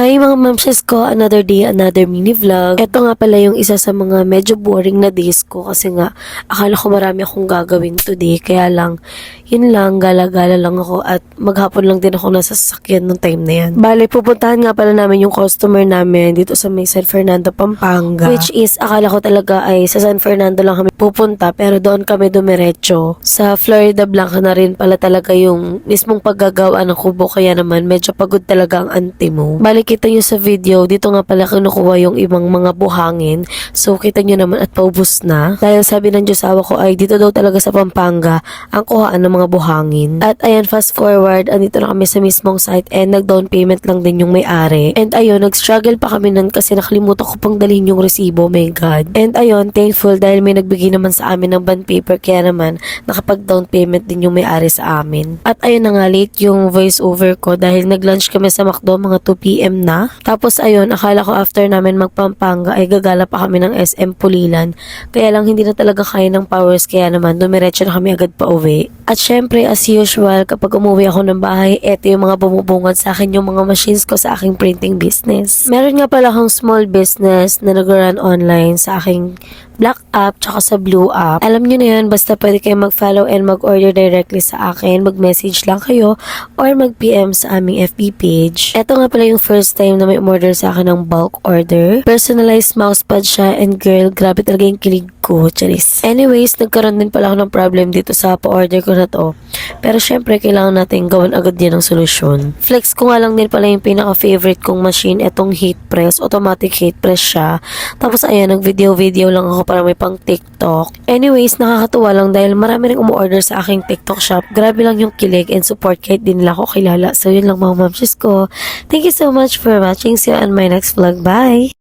Hi mga mamshes ko, another day, another mini vlog. Ito nga pala yung isa sa mga medyo boring na days ko kasi nga akala ko marami akong gagawin today. Kaya lang, yun lang, gala-gala lang ako at maghapon lang din ako nasa sasakyan nung time na yan. Bale, pupuntahan nga pala namin yung customer namin dito sa may San Fernando, Pampanga. Which is, akala ko talaga ay sa San Fernando lang kami pupunta pero doon kami dumiretso. Sa Florida Blanca na rin pala talaga yung mismong paggagawa ng kubo kaya naman medyo pagod talaga ang auntie mo. Bale, kita nyo sa video, dito nga pala kinukuha yung ibang mga buhangin. So, kita nyo naman at paubos na. Dahil sabi ng Diyosawa ko ay dito daw talaga sa Pampanga ang kuhaan ng mga buhangin. At ayan, fast forward, andito na kami sa mismong site and nag-down payment lang din yung may-ari. And ayun, nag-struggle pa kami nun kasi nakalimutan ko pang dalhin yung resibo, my God. And ayun, thankful dahil may nagbigay naman sa amin ng bond paper kaya naman nakapag-down payment din yung may-ari sa amin. At ayun na nga, late yung voice over ko dahil nag-lunch kami sa McDo mga 2 PM na. Tapos ayun, akala ko after namin magpampanga ay gagala pa kami ng SM Pulilan. Kaya lang hindi na talaga kaya ng powers kaya naman dumiretso na kami agad pa uwi. At syempre as usual kapag umuwi ako ng bahay, eto yung mga bumubungad sa akin yung mga machines ko sa aking printing business. Meron nga pala akong small business na nag-run online sa aking Black app tsaka sa Blue app. Alam nyo na yun, basta pwede kayo mag-follow and mag-order directly sa akin. Mag-message lang kayo or mag-PM sa aming FB page. Ito nga pala yung first time na may umorder sa akin ng bulk order. Personalized mousepad siya and girl, grabe talaga yung kilig ko. Charis. Anyways, nagkaroon din pala ako ng problem dito sa pa-order ko na to. Pero syempre, kailangan natin gawan agad yan ng solusyon. Flex ko nga lang din pala yung pinaka-favorite kong machine, etong heat press. Automatic heat press siya. Tapos ayan, nag-video lang ako para may pang TikTok. Anyways, nakakatuwa lang dahil marami rin umu-order sa aking TikTok shop. Grabe lang yung kilig and support kahit din nila ako kilala. So yun lang mga mamsis ko. Thank you so much for watching. See you on my next vlog. Bye!